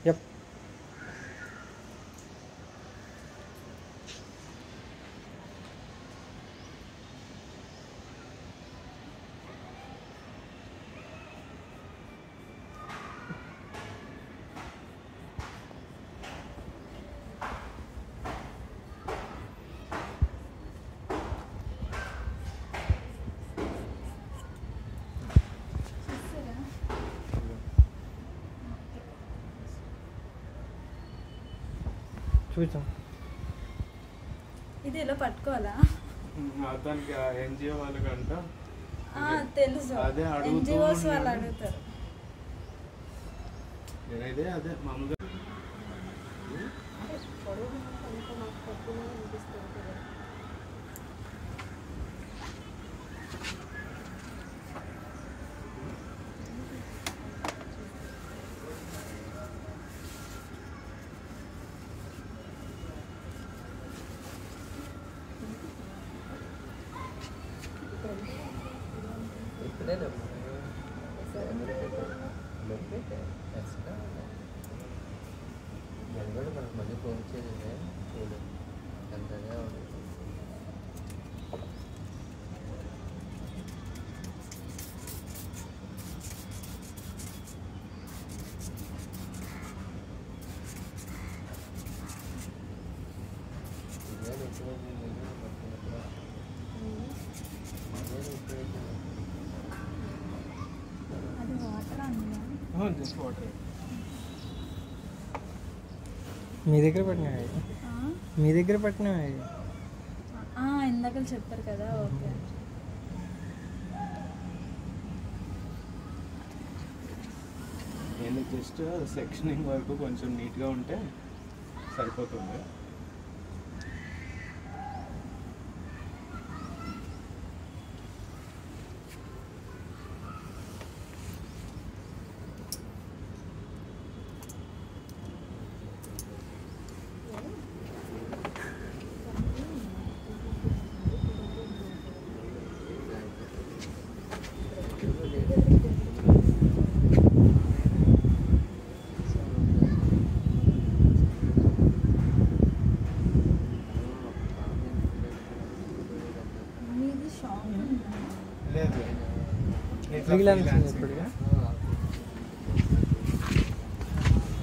Yup. చూద్దాం. ఇది ఇలా పట్టుకోవాలా? దానికి ఎన్జిఓ వాళ్ళకంట తెలుసు, అదే ఎన్జిఓస్ వాళ్ళు అడుగుతారు. నేనైతే అదే మామూలుగా మళ్ళీ ఫోన్ చేయలేదు చూడు ఎంతగా అది వాటర్ జస్ట్ వాటర్. మీ దగ్గర పట్టినవి, మీ దగ్గర పట్టినవి ఇందాక చెప్పారు కదా. ఓకే, నేను జస్ట్ సెక్షనింగ్ వరకు కొంచెం నీట్గా ఉంటే సరిపోతుంది.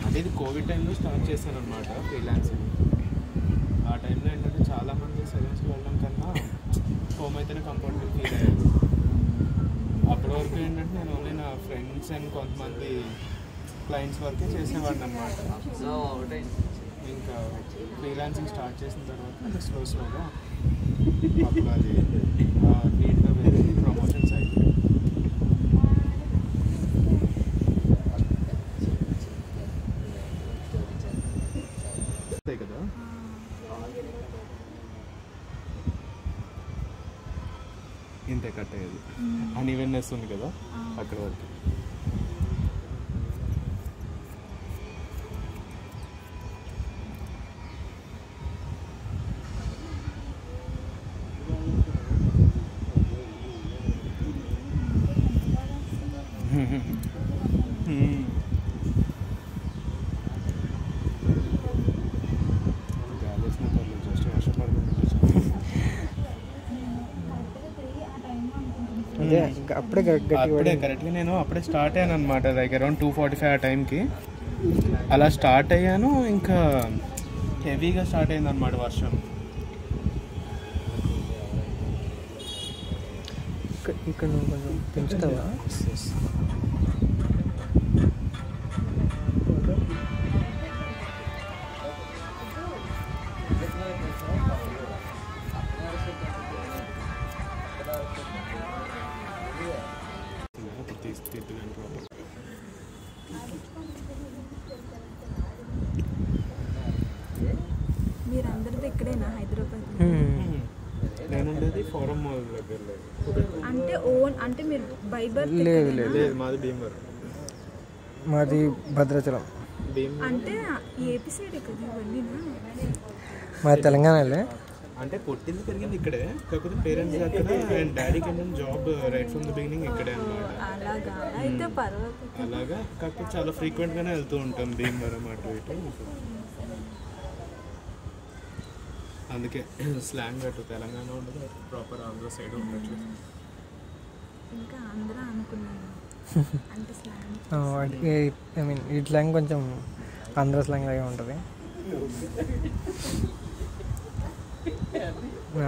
అంటే ఇది కోవిడ్ టైంలో స్టార్ట్ చేశాను అనమాట ఫ్రీలాన్సింగ్. ఆ టైంలో ఏంటంటే చాలామంది సలూన్స్కి వెళ్ళడం కన్నా హోమ్ అయితేనే కంఫర్టబుల్ ఫీల్ అయ్యారు. అప్పటి వరకు ఏంటంటే నేను ఓన్లీ నా ఫ్రెండ్స్ అండ్ కొంతమంది క్లయింట్స్ వరకే చేసేవాడిని అనమాట. ఇంకా ఫ్రీలాన్సింగ్ స్టార్ట్ చేసిన తర్వాత స్లోగా అప్పుడు అది నీట్గా వెళ్ళి ప్రమోషన్స్ అయిపోయాయి కదా. ఇంతే కట్ అయ్యేది, అన్ఈవెన్నెస్ ఉంది కదా అక్కడ వరకు. అప్పుడే కరెక్ట్గా నేను అప్పుడే స్టార్ట్ అయ్యాను అనమాట. లైక్ అరౌండ్ 2:45 ఆ టైంకి అలా స్టార్ట్ అయ్యాను. ఇంకా హెవీగా స్టార్ట్ అయింది అనమాట వర్షం. ఇక్కడ నువ్వు కొంచెం పెంచుతావా? మీరందరిది ఇక్కడేనా హైదరాబాద్? నేను ఉండేది ఫోరం మాల్ దగ్గర. అంటే ఓన్ అంటే మీరు బై బర్త్? లేదు లేదు, మాది భీమవరం. మాది భద్రాచలం. అంటే ఏపీ సైడ్ కదా ఇవన్నీ? మాది తెలంగాణలే. అంటే పుట్టింది పెరిగింది ఇక్కడే, కాకపోతే పేరెంట్స్ అక్కడ అండ్ డాడీకి ఏంటంటే job right from the beginning ఇక్కడే అనమాట. అలాగా అయితే పర్వాలేదు. అలాగా కాకపోతే చాలా ఫ్రీక్వెంట్గానే వెళ్తూ ఉంటాం భీమవరం అటు ఇటు. అందుకే స్లాంగ్ అటు తెలంగాణ ఉండదు, ప్రాపర్ ఆంధ్ర సైడ్ ఉండట్లేదు. ఇంకా ఆంధ్ర అనుకున్నాను అంటే స్లాంగ్. ఐ మీన్ ఈ స్లాంగ్ కొంచెం ఆంధ్ర స్లాంగ్ లాగే ఉంటుంది.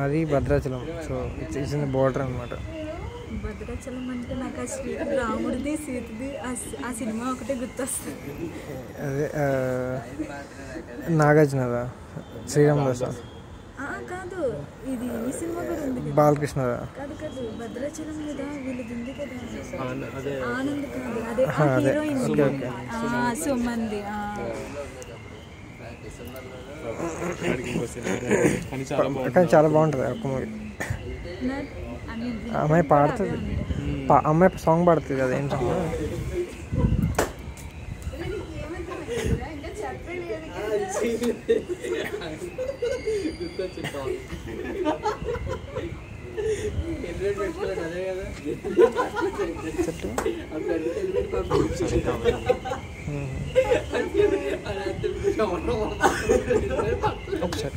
అది Bhadrachalam, so it's in border అనమాట. భద్రాచలం అంటే నాకు ఆ రాముడిది సీతది ఆ సినిమా ఒకటే గుర్తొస్తుంది. అదే నాగార్జునదా, శ్రీరామ్ దాస్ కాదు, ఇది ఈ సినిమా కూడా ఉంది కదా, బాలకృష్ణదా. కాదు కాదు భద్రాచలం కదా వీళ్ళది ఉంది కదా, అదే ఆనంద్ కాదు, అదే హీరోయిన్ సుమంది. కానీ చాలా బాగుంటుంది ఒక్క మూవీ. అమ్మాయి పాడుతుంది, అమ్మాయి సాంగ్ పాడుతుంది కదా, ఏం సాంగ్? ఒకసారి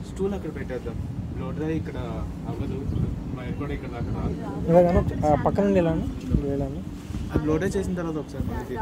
స్టూల్ అక్కడ పెట్టేద్దాం, బ్లో డ్రై ఇక్కడ అవ్వదు, వైర్ కూడా ఇక్కడ దాకా రాదు. పక్కన నుండి ఎలా బ్లో డ్రై చేసిన తర్వాత ఒకసారి